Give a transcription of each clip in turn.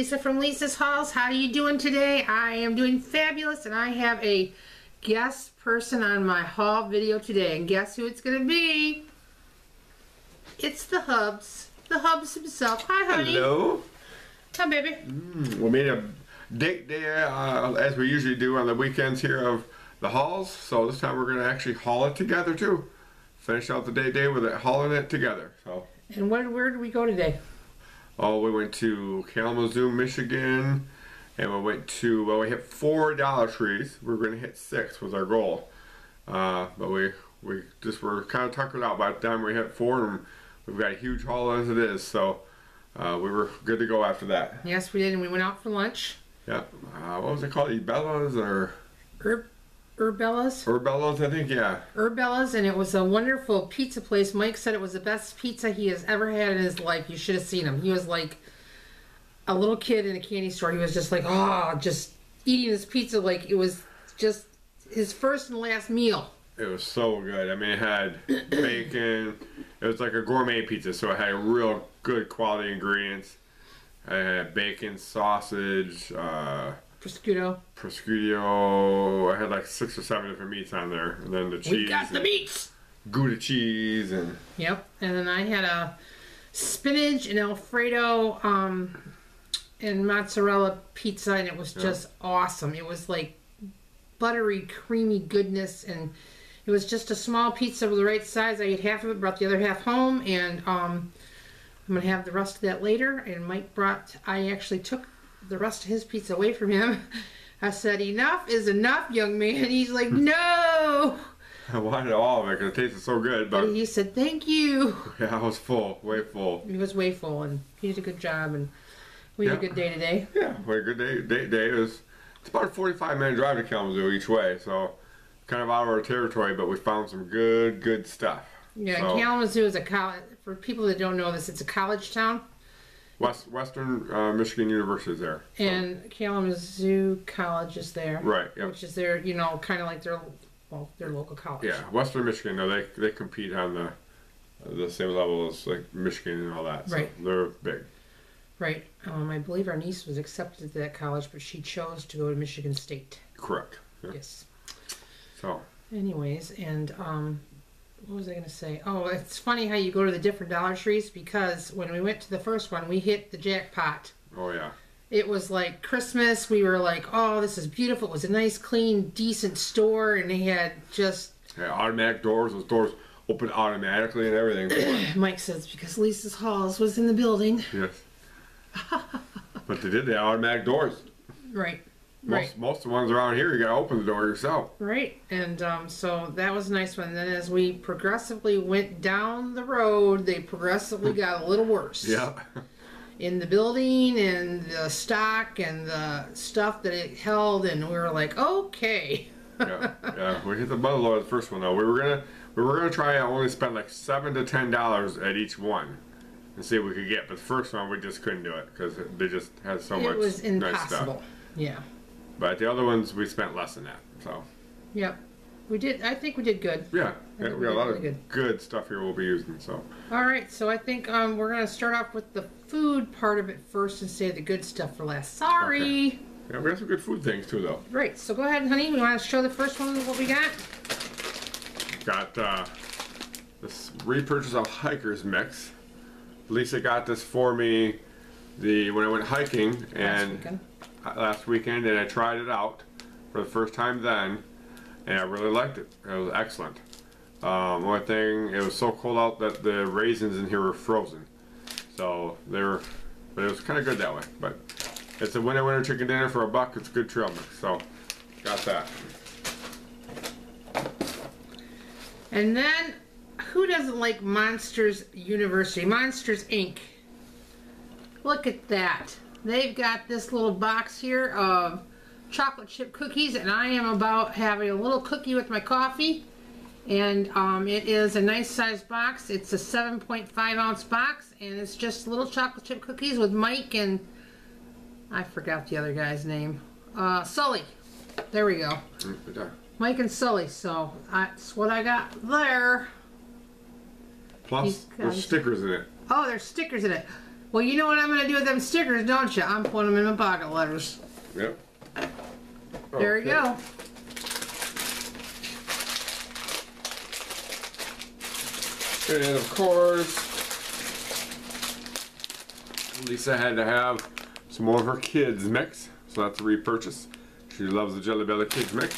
Lisa from Lisa's Hauls. How are you doing today? I am doing fabulous, and I have a guest person on my haul video today. And guess who it's going to be? It's the Hubs. The Hubs himself. Hi, honey. Hello. Hi, baby. We made a date day as we usually do on the weekends here of the hauls. So this time we're going to actually haul it together too. Finish out the day with it, hauling it together. So. And where did we go today? Oh, we went to Kalamazoo, Michigan, and we went to, well, we hit 4 Dollar Trees. We were going to hit 6 was our goal. But we just were kind of tuckered out by the time we hit 4, and we've got a huge haul as it is. So we were good to go after that. Yes, we did, and we went out for lunch. Yeah. What was it called? Ebella's or? Urbella's? Urbella's, I think, yeah. Urbella's, and it was a wonderful pizza place. Mike said it was the best pizza he has ever had in his life. You should have seen him. He was like a little kid in a candy store. He was just like, oh, just eating his pizza like it was just his first and last meal. It was so good. I mean, it had bacon. It was like a gourmet pizza, so it had real good quality ingredients. It had bacon, sausage, prosciutto. I had like 6 or 7 different meats on there, and then the cheese. We got the meats. Gouda cheese and. Yep, and then I had a spinach and Alfredo and mozzarella pizza, and it was just awesome. It was like buttery, creamy goodness, and it was just a small pizza with the right size. I ate half of it, brought the other half home, and I'm gonna have the rest of that later. And Mike I actually took the rest of his pizza away from him. I said, enough is enough, young man. He's like, no. I wanted all of it because it tasted so good. But he said, thank you. Yeah, I was full, way full. He was way full, and he did a good job, and we had a good day today. Yeah, we had a good day. It's about a 45-minute drive to Kalamazoo each way, so kind of out of our territory, but we found some good stuff. Yeah, so, Kalamazoo is a college. For people that don't know this, it's a college town. Western Michigan University is there. So. And Kalamazoo College is there. Right, yep. Which is their, kind of like their local college. Yeah, Western Michigan, no, they compete on the same level as like Michigan and all that. So right. They're big. Right. I believe our niece was accepted to that college, but she chose to go to Michigan State. Correct. Yeah. Yes. So. Anyways, and what was I going to say? Oh, it's funny how you go to the different Dollar Trees, because when we went to the first one, we hit the jackpot. Oh, yeah. It was like Christmas. We were like, oh, this is beautiful. It was a nice, clean, decent store, and they had just... Yeah, automatic doors. Those doors open automatically and everything. Mike says, because Lisa's Halls was in the building. Yes. But they had automatic doors. Right. Most of the ones around here, you gotta open the door yourself. Right, and so that was a nice one. And then as we progressively went down the road, they progressively got a little worse. Yeah. In the building and the stock and the stuff that it held, and we were like, okay. yeah, we hit the bottom of the first one though. We were gonna try and only spend like $7 to $10 at each one and see what we could get. But the first one we just couldn't do it because they just had so much. It was impossible. Nice stuff. Yeah. But the other ones we spent less than that. So. Yep. We did. I think we did good. Yeah. We got a lot of good stuff here we'll be using. So. All right. So I think we're gonna start off with the food part of it first and save the good stuff for last. Sorry. Okay. Yeah, we got some good food things too, though. Right. So go ahead, honey. We want to show the first one what we got. Got this repurchase of hiker's mix. Lisa got this for me when I went hiking last weekend, and I tried it out for the first time then, and I really liked it. It was excellent. One thing, it was so cold out that the raisins in here were frozen, so but it was kind of good that way. But it's a winter chicken dinner for $1. It's a good trail mix, so got that. And then, who doesn't like Monsters University? Monsters Inc. Look at that. They've got this little box here of chocolate chip cookies, and I am about having a little cookie with my coffee. And it is a nice sized box. It's a 7.5 ounce box, and it's just little chocolate chip cookies with Mike and I forgot the other guy's name. Sully. There we go. Mike and Sully. So that's what I got there. Plus, there's stickers in it. Oh, there's stickers in it. Well, you know what I'm going to do with them stickers, don't you? I'm putting them in my pocket letters. Yep. There we go. And of course, Lisa had to have some more of her kids mix, so that's a repurchase. She loves the Jelly Belly Kids mix.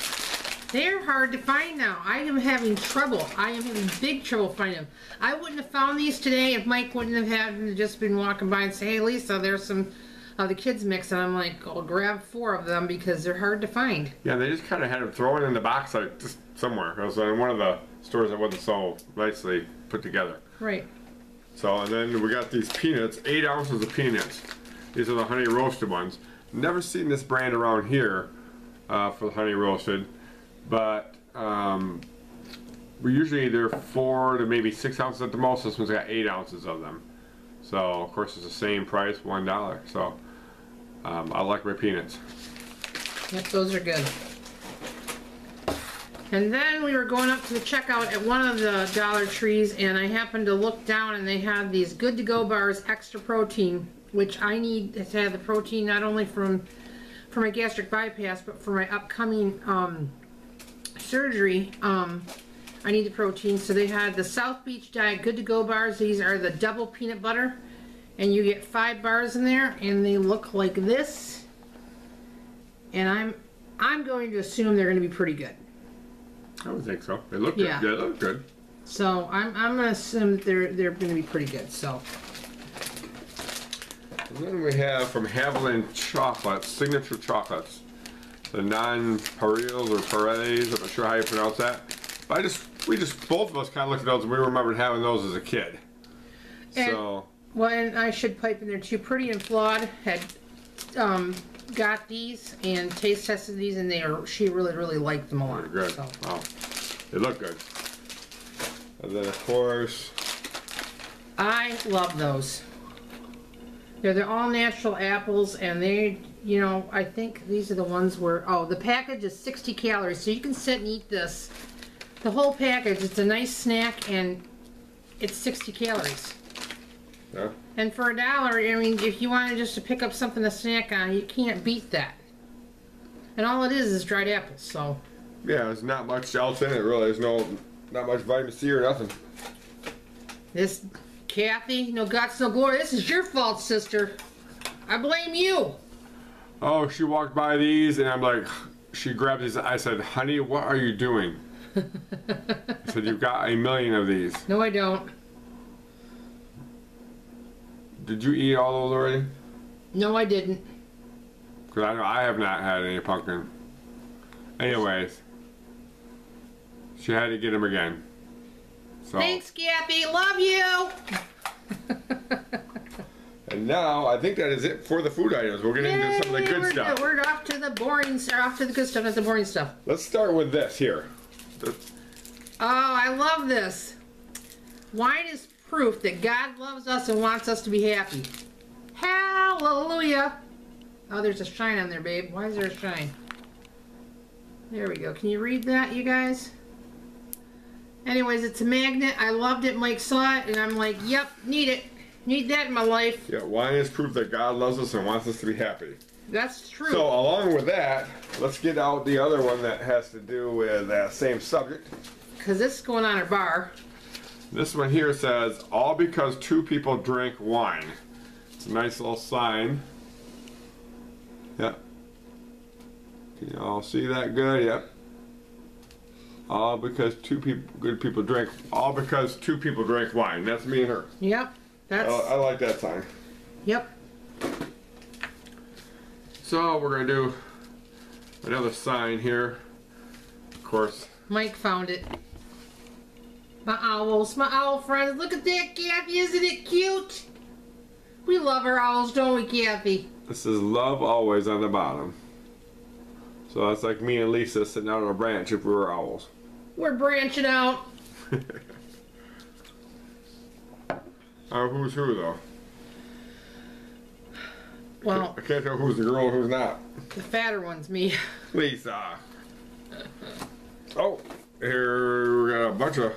They're hard to find now. I am having trouble. I am having big trouble finding them. I wouldn't have found these today if Mike wouldn't have had just been walking by and say, "Hey, Lisa, there's some of the kids mix," and I'm like, "I'll grab 4 of them because they're hard to find." Yeah, they just kind of had them thrown in the box, like just somewhere. It was in one of the stores that wasn't so nicely put together. Right. So, and then we got these peanuts, 8 ounces of peanuts. These are the honey roasted ones. Never seen this brand around here for the honey roasted, but we usually they're 4 to maybe 6 ounces at the most. This one's got 8 ounces of them. So, of course, it's the same price, $1. So, I like my peanuts. Yep, those are good. And then we were going up to the checkout at one of the Dollar Trees, and I happened to look down, and they had these Good to Go bars, extra protein, which I need to have the protein not only for my gastric bypass, but for my upcoming surgery. I need the protein, so they had the South Beach Diet Good to Go bars. These are the double peanut butter, and you get 5 bars in there, and they look like this. And I'm going to assume they're going to be pretty good. I would think so. They look good. Yeah, they look good. So I'm going to assume that they're going to be pretty good. So. And then we have from Haviland Chocolates, Signature Chocolates, the non-Pareils or Pareils. I'm not sure how you pronounce that. But we both of us kind of looked at those and we remembered having those as a kid. And, so. Well, and I should pipe in there too. Pretty and Flawed had got these and taste tested these, and she really liked them a lot. Good. So. Wow. They look good. And then of course, I love those. They're the all natural apples, and they, you know, I think these are the ones where, oh, the package is 60 calories, so you can sit and eat this. The whole package, it's a nice snack, and it's 60 calories. yeah. And for $1, I mean, if you wanted just to pick up something to snack on, you can't beat that. And all it is dried apples, so. Yeah, there's not much else in it, really. There's not much vitamin C or nothing. This, Kathy, no guts, no glory. This is your fault, sister. I blame you. Oh, she walked by these, and I'm like, she grabbed these. I said, honey, what are you doing? I said, you've got a million of these. No, I don't. Did you eat all those already? No, I didn't. Because I know I have not had any pumpkin. Anyways, she had to get them again. So. Thanks, Kathy. Love you. And now I think that is it for the food items. We're getting into some of the good stuff. We're off to the boring, off to the good stuff, not the boring stuff. Let's start with this here. Oh, I love this. Wine is proof that God loves us and wants us to be happy. Hallelujah. Oh, there's a shine on there, babe. Why is there a shine? There we go. Can you read that, you guys? Anyways, it's a magnet. I loved it. Mike saw it, and I'm like, yep, need it. Need that in my life. Yeah, wine is proof that God loves us and wants us to be happy. That's true. So, along with that, let's get out the other one that has to do with that same subject. Because this is going on our bar. This one here says, all because 2 people drink wine. It's a nice little sign. Yep. Can you all see that good? Yep. All because 2 people drink. All because 2 people drink wine. That's me and her. Yep. That's. I like that sign. Yep. So we're gonna do another sign here. Of course. Mike found it. My owls, my owl friends. Look at that, Kathy. Isn't it cute? We love our owls, don't we, Kathy? This is love always on the bottom. So that's like me and Lisa sitting out on a branch if we were owls. We're branching out. Who's who though? Well, I can't tell who's the girl and who's not. The fatter one's me. Lisa. Oh, here we got a bunch of.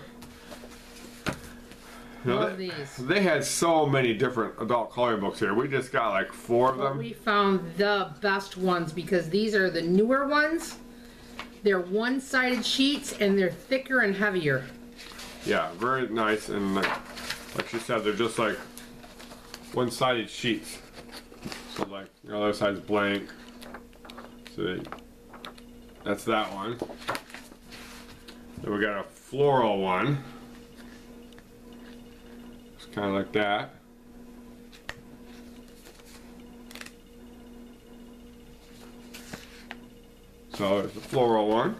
Love these. They had so many different adult coloring books here. We just got like 4 of them. We found the best ones because these are the newer ones. They're one-sided sheets and they're thicker and heavier. Yeah, very nice, and like she said, they're just like one-sided sheets. So like the other side's blank. So that's that one. Then we got a floral one. It's kind of like that. So there's the floral one.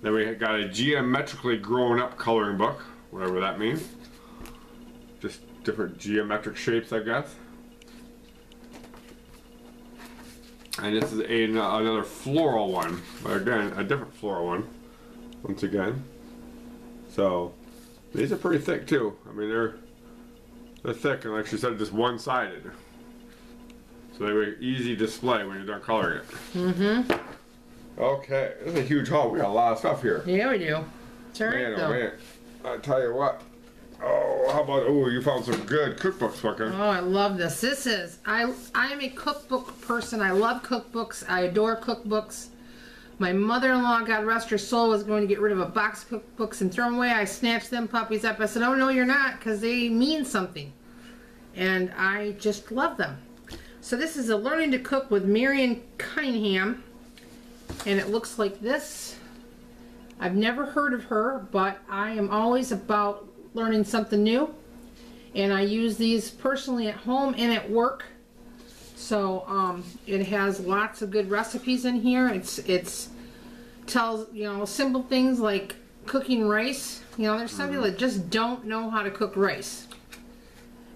Then we got a geometrically grown up coloring book, whatever that means. Just different geometric shapes, I guess. And this is another floral one, but again, a different floral one, once again. So these are pretty thick too. I mean, they're thick, and like she said, just one-sided. So they were easy display when you're done coloring it. Mm-hmm. Okay, this is a huge haul. We got a lot of stuff here. Yeah, we do. It's all right, Man, though. oh man. I tell you what. Oh, how about, oh, you found some good cookbooks, fucker. Oh, I love this. This is, I am a cookbook person. I love cookbooks. I adore cookbooks. My mother-in-law, God rest her soul, was going to get rid of a box of cookbooks and throw them away. I snatched them puppies up. I said, oh, no, you're not, because they mean something. And I just love them. So this is a Learning to Cook with Marion Cunningham. And it looks like this. I've never heard of her, but I am always about learning something new. And I use these personally at home and at work. So it has lots of good recipes in here. It's tells, you know, simple things like cooking rice. You know, there's some people that just don't know how to cook rice.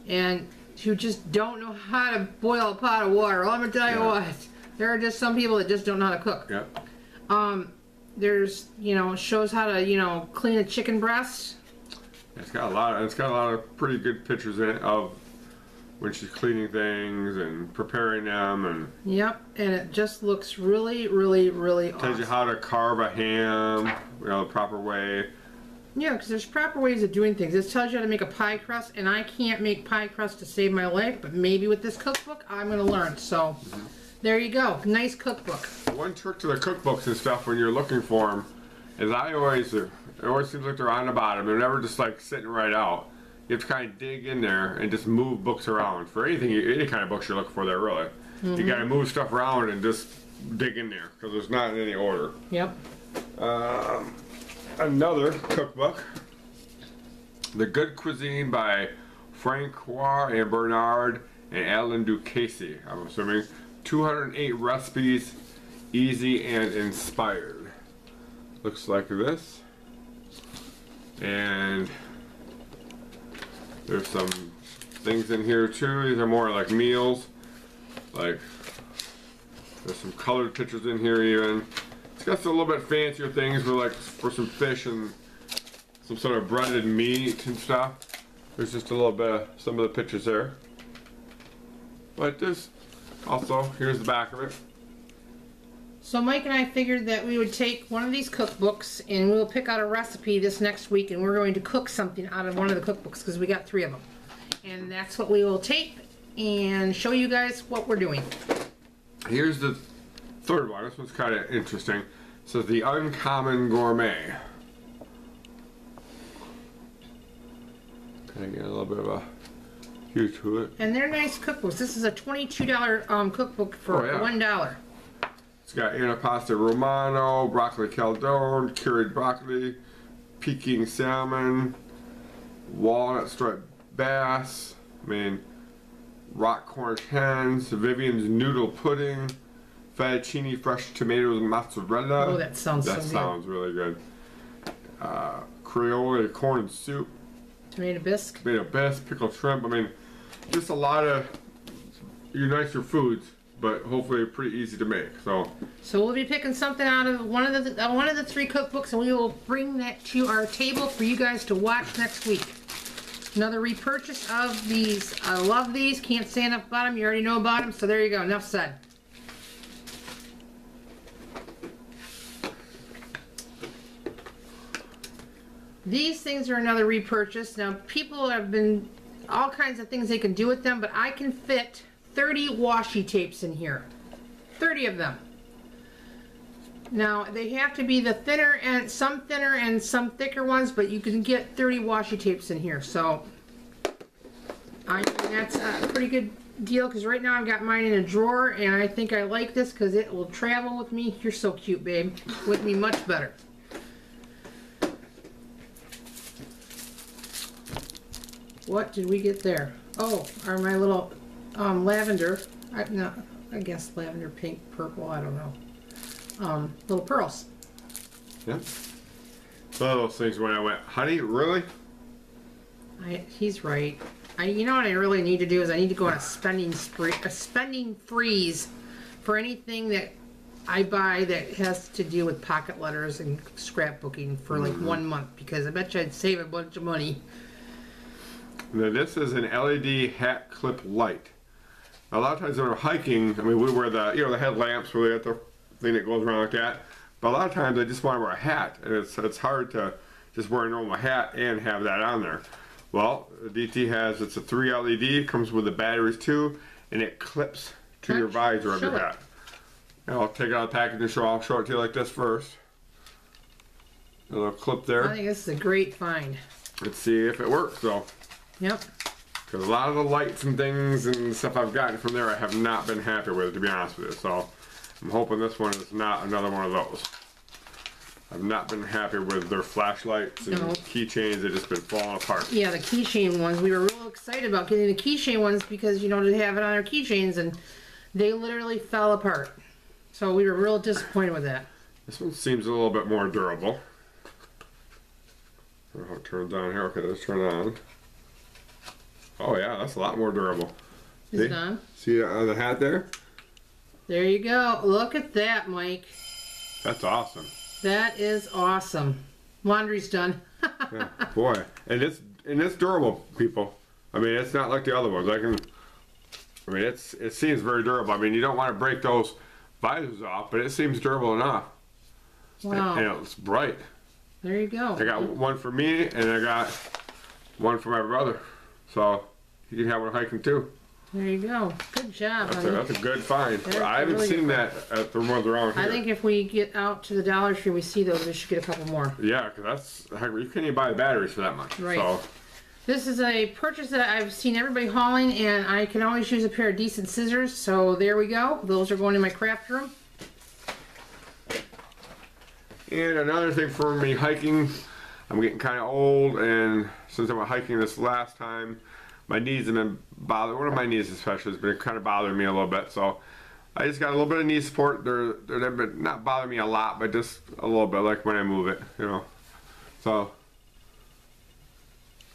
And who just don't know how to boil a pot of water. Well, I'm gonna tell you what. There are just some people that just don't know how to cook. Yep. There's, you know, shows how to, you know, clean a chicken breast. It's got a lot of pretty good pictures in it of when she's cleaning things and preparing them, and yep, and it just looks really, really, really awesome. Tells you how to carve a ham, you know, the proper way. Yeah, because there's proper ways of doing things. This tells you how to make a pie crust, and I can't make pie crust to save my life, but maybe with this cookbook, I'm going to learn. So, there you go. Nice cookbook. One trick to the cookbooks and stuff when you're looking for them is it always seems like they're on the bottom. They're never just like sitting right out. You have to kind of dig in there and just move books around. For anything, any kind of books you're looking for there, really. You got to move stuff around and just dig in there because it's not in any order. Yep. Another cookbook, The Good Cuisine by Francois and Bernard and Alan Ducasse, I'm assuming. 208 recipes, easy and inspired. Looks like this. And there's some things in here too. These are more like meals. Like, there's some colored pictures in here even. It's got some a little bit fancier things for like for some fish and some sort of breaded meat and stuff. There's just a little bit of some of the pictures there. But this also, here's the back of it. So Mike and I figured that we would take one of these cookbooks and we'll pick out a recipe this next week, and we're going to cook something out of one of the cookbooks because we got 3 of them. And that's what we will tape and show you guys what we're doing. Here's the third one. This one's kind of interesting. It says The Uncommon Gourmet. Kind of get a little bit of a hue to it. And they're nice cookbooks. This is a $22 cookbook for $1. It's got antipasta romano, broccoli caldone, curried broccoli, Peking salmon, walnut striped bass, rock cornish hens, Vivian's noodle pudding, fettuccine fresh tomatoes and mozzarella. Oh, that sounds so good. That sounds really good. Creole corn soup. Tomato bisque. Tomato bisque, pickled shrimp. Just a lot of your nicer foods, but hopefully pretty easy to make. So we'll be picking something out of one of the 3 cookbooks, and we will bring that to our table for you guys to watch next week. Another repurchase of these. I love these. Can't say enough about them. You already know about them, so there you go. Enough said. These things are another repurchase. Now, people have been all kinds of things they can do with them, but I can fit 30 washi tapes in here. 30 of them. Now, they have to be the thinner and some thicker ones, but you can get 30 washi tapes in here. So, I think that's a pretty good deal, because right now I've got mine in a drawer, and I think I like this because it will travel with me. You're so cute, babe. With me much better. What did we get there? Oh, are my little lavender, I guess lavender, pink, purple, I don't know. Little pearls. Yep. One of those things when I went, honey, really? He's right. You know what I really need to do is I need to go on a spending freeze for anything that I buy that has to do with pocket letters and scrapbooking for like 1 month, because I bet you I'd save a bunch of money. Now this is an LED hat clip light. Now, a lot of times when we're hiking, I mean, we wear the, the headlamps where they got the thing that goes around like that. But a lot of times I just want to wear a hat, and it's hard to just wear a normal hat and have that on there. Well, DT has, it's a 3 LED, comes with the batteries too, and it clips to your visor of your hat. Now I'll take out the package and I'll show it to you like this first. A little clip there. I think this is a great find. Let's see if it works though. Yep. Because a lot of the lights and things and stuff I've gotten from there I have not been happy with, to be honest with you. So I'm hoping this one is not another one of those. I've not been happy with their flashlights and keychains. They've just been falling apart. Yeah, the keychain ones. We were real excited about getting the keychain ones because, to have it on our keychains, and they literally fell apart. So we were real disappointed with that. This one seems a little bit more durable. I don't know how it turns on here. Okay, let's turn it on. Oh yeah, that's a lot more durable. Is it on? See on the hat there? There you go. Look at that, Mike. That's awesome. That is awesome. Laundry's done. Yeah, boy, and it's durable, people. I mean, it's not like the other ones. It seems very durable. I mean, you don't want to break those visors off, but it seems durable enough. Wow. And it's bright. There you go. I got one for me, and I got one for my brother. So you can have one hiking too. There you go. Good job, that's a good find. I haven't seen that at the ones around here. I think if we get out to the Dollar Tree, we see those, we should get a couple more. Yeah, because you can't even buy the batteries for that much. Right. So. This is a purchase that I've seen everybody hauling, and I can always use a pair of decent scissors. So there we go. Those are going in my craft room. And another thing for me hiking, I'm getting kind of old, and since I went hiking this last time, my knees have been bothering, one of my knees especially has been kind of bothering me a little bit. So I just got a little bit of knee support. They've been not bothering me a lot, but just a little bit, like when I move it, So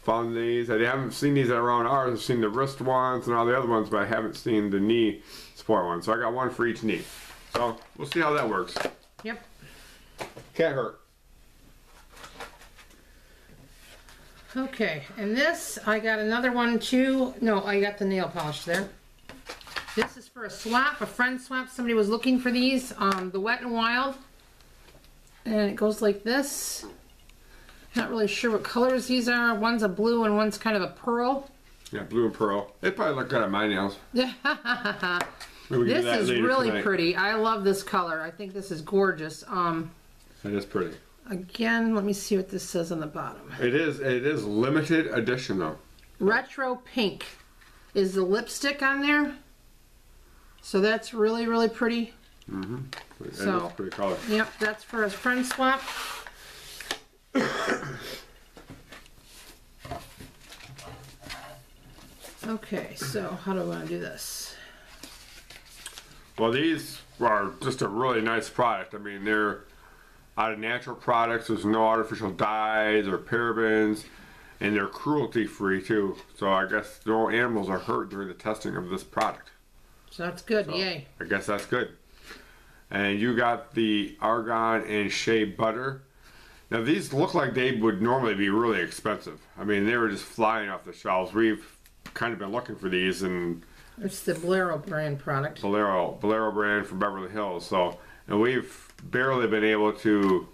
found these. I haven't seen these around ours. I've seen the wrist ones and all the other ones, but I haven't seen the knee support ones. So I got one for each knee. So we'll see how that works. Yep. Can't hurt. Okay, and this, I got another one too. No, I got the nail polish there. This is for a swap, a friend swap. Somebody was looking for these, the Wet n Wild. And it goes like this. Not really sure what colors these are. One's a blue and one's kind of a pearl. Yeah, blue and pearl. They probably look good at my nails. This is really pretty. I love this color. I think this is gorgeous. It is pretty. Again, let me see what this says on the bottom. It is limited edition though. Retro Pink is the lipstick on there. So that's really, really pretty. Mm-hmm. So, it's a pretty color. Yep, that's for a friend swap. Okay, so how do I want to do this? Well, these are just a really nice product. I mean, they're out of natural products. There's no artificial dyes or parabens, and they're cruelty free too. So I guess no animals are hurt during the testing of this product. So that's good, so yay. I guess that's good. And you got the argan and shea butter. Now these look like they would normally be really expensive. I mean, they were just flying off the shelves. We've kind of been looking for these, and it's the Bolero brand product. Bolero brand from Beverly Hills. So, and we've barely been able to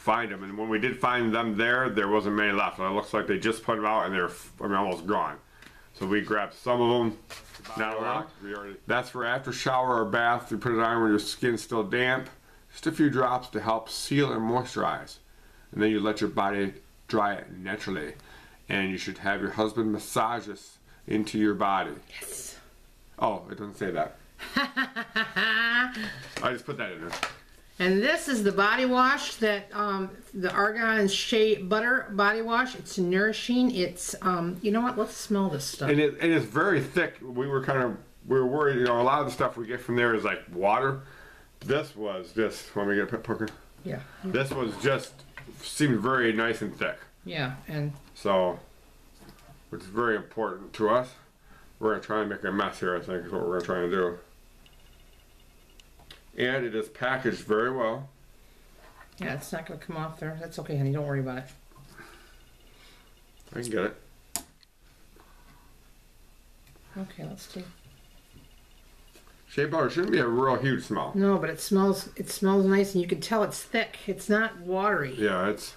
find them. And when we did find them there wasn't many left. It looks like they just put them out and they're almost gone. So we grabbed some of them. Not a lot. That's for after shower or bath. You put it on when your skin's still damp. Just a few drops to help seal and moisturize. And then you let your body dry it naturally. And you should have your husband massage this into your body. Yes. Oh, it doesn't say that. I just put that in there. And this is the body wash that the Argan and Shea Butter body wash. It's nourishing. It's you know what? Let's smell this stuff. And it's very thick. We were worried. You know, a lot of the stuff we get from there is like water. This was just. Want me to get a poker? Yeah. This was just seemed very nice and thick. Yeah, and so, which is very important to us. We're gonna try and make a mess here. I think is what we're gonna try and do. And it is packaged very well. Yeah, it's not going to come off there. That's okay, honey. Don't worry about it. I can get it. Okay, let's see. Shea butter shouldn't be a real huge smell. No, but it smells nice, and you can tell it's thick. It's not watery. Yeah, it's.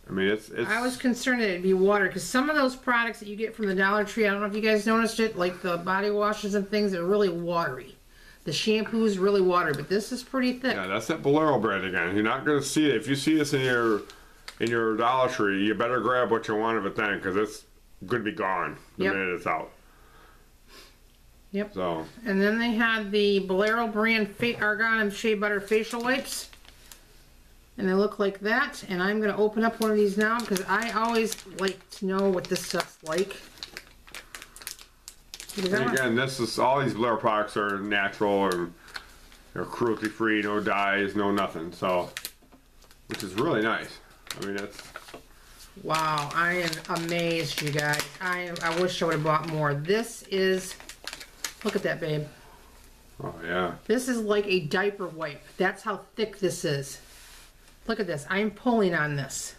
I mean, it's. I was concerned that it'd be water because some of those products that you get from the Dollar Tree, I don't know if you guys noticed it, like the body washes and things, are really watery. The shampoo is really watery, but this is pretty thick. Yeah, that's that Bolero brand again. You're not going to see it. If you see this in your Dollar Tree, you better grab what you want of it then, because it's going to be gone the minute it's out. Yep. So. And then they had the Bolero brand Argan and Shea Butter facial wipes. And they look like that. And I'm going to open up one of these now because I always like to know what this stuff's like. And again, this is all these Bolero products are natural and they're cruelty free, no dyes, no nothing. So, which is really nice. I mean, it's. Wow, I am amazed, you guys. I wish I would have bought more. This is. Look at that, babe. Oh yeah. This is like a diaper wipe. That's how thick this is. Look at this. I'm pulling on this.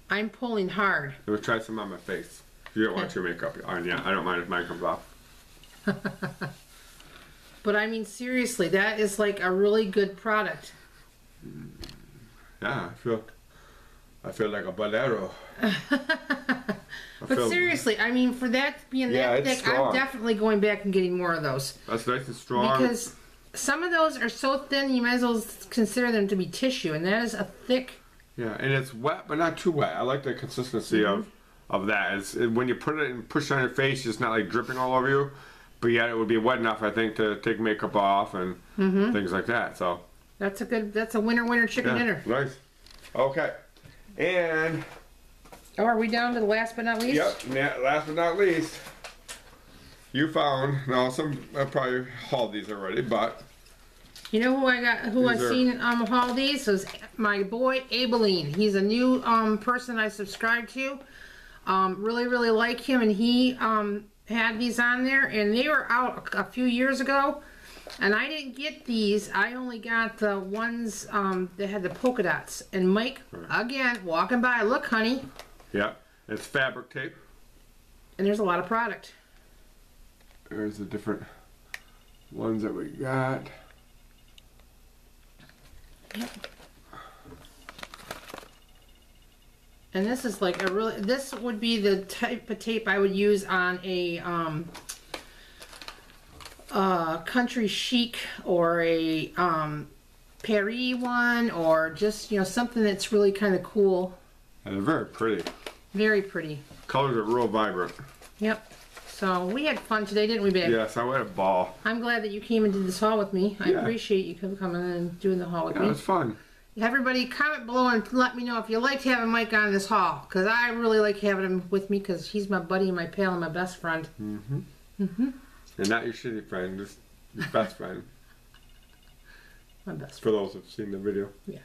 I'm pulling hard. Let me try some on my face. You don't want your makeup on, yeah. I don't mind if mine comes off. But I mean, seriously, that is like a really good product. Yeah, I feel like a bolero. But seriously, I mean, for that being that thick, strong. I'm definitely going back and getting more of those. That's nice and strong. Because some of those are so thin, you might as well consider them to be tissue, and that is a thick. Yeah, and it's wet, but not too wet. I like the consistency of that. When you put it and push it on your face, it's not like dripping all over you, but yet it would be wet enough, I think, to take makeup off and things like that. So that's a winner chicken dinner. Nice. Okay, and oh, are we down to the last but not least? Yep. Last but not least, you found I probably hauled these already, but you know who I got? Who I've seen haul these? So my boy Abilene. He's a new person I subscribed to. Really like him, and he had these on there, and they were out a few years ago, and I didn't get these. I only got the ones that had the polka dots. And Mike, again, walking by, look, honey. Yeah, it's fabric tape. And there's a lot of product. There's the different ones that we got. Yep. And this is like this would be the type of tape I would use on a country chic or a Paris one, or just, you know, something that's really kind of cool. And they're very pretty. Very pretty. Colors are real vibrant. Yep. So we had fun today, didn't we, babe? Yes, I had a ball. I'm glad that you came and did this haul with me. I appreciate you coming and doing the haul with me. Yeah, it was fun. Everybody comment below and let me know if you liked having Mike on this haul, because I really like having him with me, because he's my buddy and my pal and my best friend. And not your shitty friend, just your best friend. My best friend. For those who've seen the video. Yeah.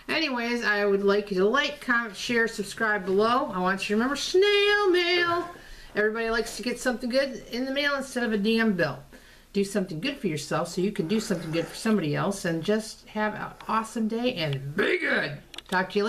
Anyways, I would like you to like, comment, share, subscribe below. I want you to remember snail mail. Everybody likes to get something good in the mail instead of a damn bill. Do something good for yourself so you can do something good for somebody else, and just have an awesome day and be good. Talk to you later.